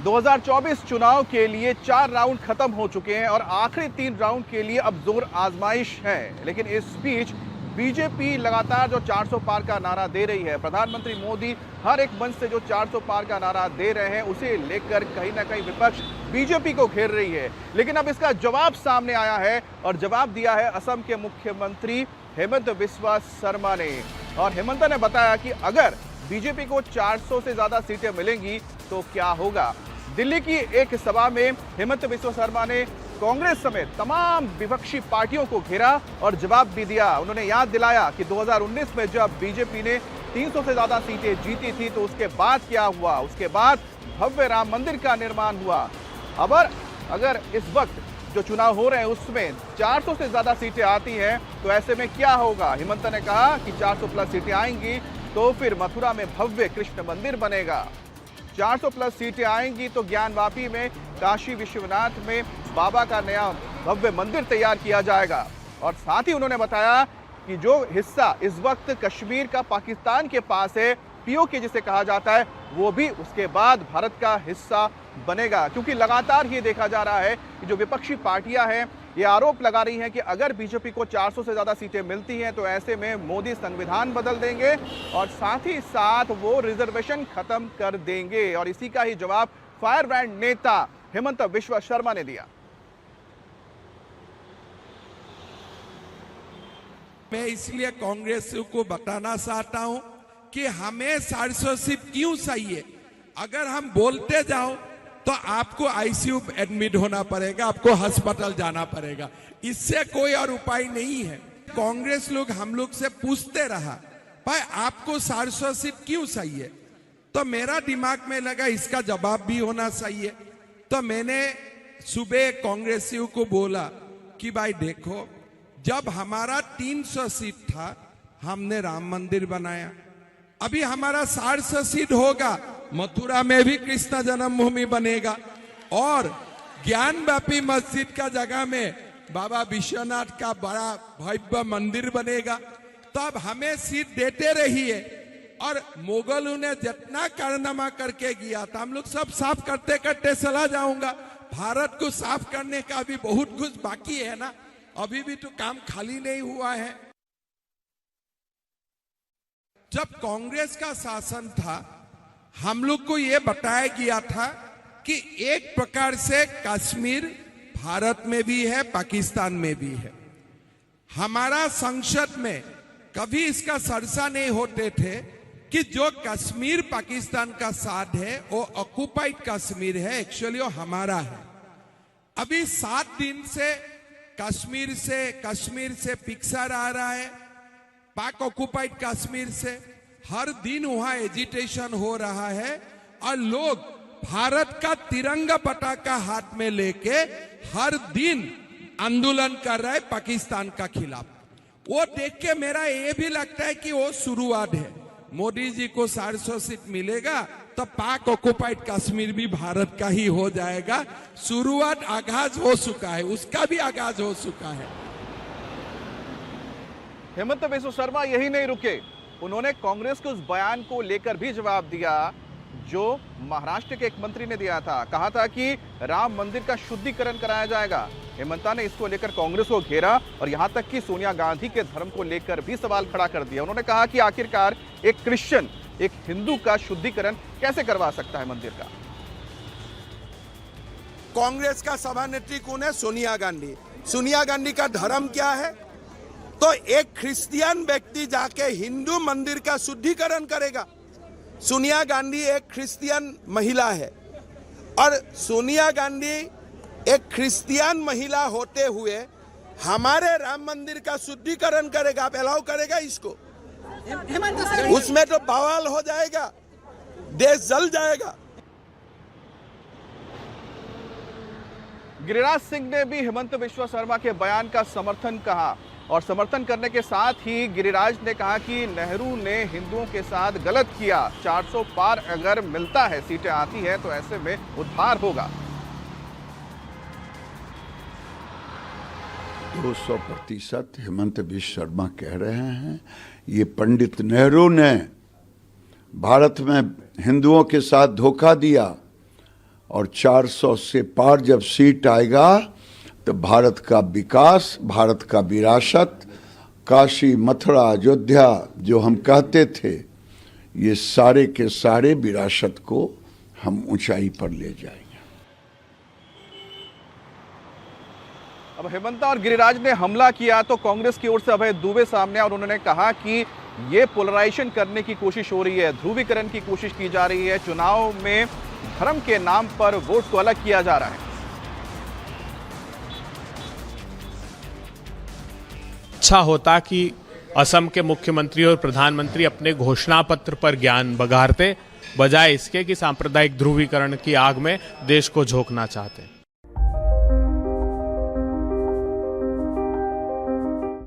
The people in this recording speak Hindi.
2024 चुनाव के लिए 4 राउंड खत्म हो चुके हैं और आखिरी 3 राउंड के लिए अब जोर आजमाइश है। लेकिन इस बीच बीजेपी लगातार जो 400 पार का नारा दे रही है, प्रधानमंत्री मोदी हर एक मंच से जो 400 पार का नारा दे रहे हैं, उसे लेकर कहीं ना कहीं विपक्ष बीजेपी को घेर रही है। लेकिन अब इसका जवाब सामने आया है और जवाब दिया है असम के मुख्यमंत्री हेमंत बिस्वा शर्मा ने। और हेमंत ने बताया कि अगर बीजेपी को 400 से ज्यादा सीटें मिलेंगी तो क्या होगा। दिल्ली की एक सभा में हेमंत बिस्वा शर्मा ने कांग्रेस समेत तमाम विपक्षी पार्टियों को घेरा और जवाब भी दिया। उन्होंने याद दिलाया कि 2019 में जब बीजेपी ने 300 से ज्यादा सीटें जीती थी तो उसके बाद क्या हुआ। उसके बाद भव्य राम मंदिर का निर्माण हुआ। अब अगर इस वक्त जो चुनाव हो रहे हैं उसमें 400 से ज्यादा सीटें आती हैं तो ऐसे में क्या होगा। हेमंत ने कहा कि 400 प्लस सीटें आएंगी तो फिर मथुरा में भव्य कृष्ण मंदिर बनेगा। 400 प्लस सीटें आएंगी तो ज्ञानवापी में, काशी विश्वनाथ में बाबा का नया भव्य मंदिर तैयार किया जाएगा। और साथ ही उन्होंने बताया कि जो हिस्सा इस वक्त कश्मीर का पाकिस्तान के पास है, पीओके जिसे कहा जाता है, वो भी उसके बाद भारत का हिस्सा बनेगा। क्योंकि लगातार ये देखा जा रहा है कि जो विपक्षी पार्टियां हैं ये आरोप लगा रही हैं कि अगर बीजेपी को 400 से ज्यादा सीटें मिलती हैं तो ऐसे में मोदी संविधान बदल देंगे और साथ ही साथ वो रिजर्वेशन खत्म कर देंगे। और इसी का ही जवाब फायर ब्रांड नेता हेमंत बिस्वा शर्मा ने दिया। मैं इसलिए कांग्रेस को बताना चाहता हूं कि हमें 400 सीट क्यों चाहिए। अगर हम बोलते जाओ तो आपको आईसीयू एडमिट होना पड़ेगा, आपको अस्पताल जाना पड़ेगा। इससे कोई और उपाय नहीं है। कांग्रेस लोग हम लोग से पूछते रहा भाई आपको 400 सीट क्यों चाहिए, तो मेरा दिमाग में लगा इसका जवाब भी होना चाहिए। तो मैंने सुबह कांग्रेसियों को बोला कि भाई देखो, जब हमारा 300 सीट था हमने राम मंदिर बनाया, अभी हमारा 400 सीट होगा, मथुरा में भी कृष्ण जन्मभूमि बनेगा और ज्ञानवापी मस्जिद का जगह में बाबा विश्वनाथ का बड़ा भव्य मंदिर बनेगा। तो अब हमें सीट देते रहिए। और मुगलों ने जितना कारनामा करके गया था हम लोग सब साफ करते करते चला जाऊंगा। भारत को साफ करने का भी बहुत कुछ बाकी है ना, अभी भी तो काम खाली नहीं हुआ है। जब कांग्रेस का शासन था हम लोग को यह बताया गया था कि एक प्रकार से कश्मीर भारत में भी है, पाकिस्तान में भी है। हमारा संसद में कभी इसका चर्चा नहीं होते थे कि जो कश्मीर पाकिस्तान का साथ है वो ऑक्युपाइड कश्मीर है, एक्चुअली वो हमारा है। अभी 7 दिन से कश्मीर से पिक्चर आ रहा है, पाक ऑक्युपाइड कश्मीर से हर दिन वहां एजिटेशन हो रहा है और लोग भारत का तिरंगा पताका हाथ में लेके हर दिन आंदोलन कर रहे हैं पाकिस्तान का खिलाफ। वो देख के मेरा ये भी लगता है कि वो शुरुआत है। मोदी जी को 400 सीट मिलेगा तो पाक ऑक्युपाइड कश्मीर भी भारत का ही हो जाएगा। शुरुआत आगाज हो चुका है, उसका भी आगाज हो चुका है। हेमंत बिस्वा शर्मा यही नहीं रुके, उन्होंने कांग्रेस के उस बयान को लेकर भी जवाब दिया जो महाराष्ट्र के एक मंत्री ने दिया था। कहा था कि राम मंदिर का शुद्धिकरण कराया जाएगा। हेमंत ने इसको लेकर कांग्रेस को घेरा और यहां तक कि सोनिया गांधी के धर्म को लेकर भी सवाल खड़ा कर दिया। उन्होंने कहा कि आखिरकार एक क्रिश्चियन, एक हिंदू का शुद्धिकरण कैसे करवा सकता है मंदिर का। कांग्रेस का सभानेत्री कौन है? सोनिया गांधी। सोनिया गांधी का धर्म क्या है? तो एक क्रिश्चियन व्यक्ति जाके हिंदू मंदिर का शुद्धिकरण करेगा। सोनिया गांधी एक क्रिश्चियन महिला है और सोनिया गांधी एक क्रिश्चियन महिला होते हुए हमारे राम मंदिर का शुद्धिकरण करेगा। आप अलाउ करेगा इसको? उसमें तो बवाल हो जाएगा, देश जल जाएगा। गिरिराज सिंह ने भी हेमंत बिस्वा शर्मा के बयान का समर्थन कहा और समर्थन करने के साथ ही गिरिराज ने कहा कि नेहरू ने हिंदुओं के साथ गलत किया। 400 पार अगर मिलता है, सीटें आती हैं तो ऐसे में उद्धार होगा। 200% हेमंत बिस्वा शर्मा कह रहे हैं ये पंडित नेहरू ने भारत में हिंदुओं के साथ धोखा दिया और 400 से पार जब सीट आएगा तो भारत का विकास, भारत का विरासत, काशी, मथुरा, अयोध्या जो हम कहते थे, ये सारे के सारे विरासत को हम ऊंचाई पर ले जाएंगे। अब हेमंता और गिरिराज ने हमला किया तो कांग्रेस की ओर से अभय दुबे सामने और उन्होंने कहा कि ये पोलराइजेशन करने की कोशिश हो रही है, ध्रुवीकरण की कोशिश की जा रही है, चुनाव में धर्म के नाम पर वोट को अलग किया जा रहा है। अच्छा होता कि असम के मुख्यमंत्री और प्रधानमंत्री अपने घोषणा पत्र पर ज्ञान बघारते, बजाय इसके कि सांप्रदायिक ध्रुवीकरण की आग में देश को झोंकना चाहते हैं।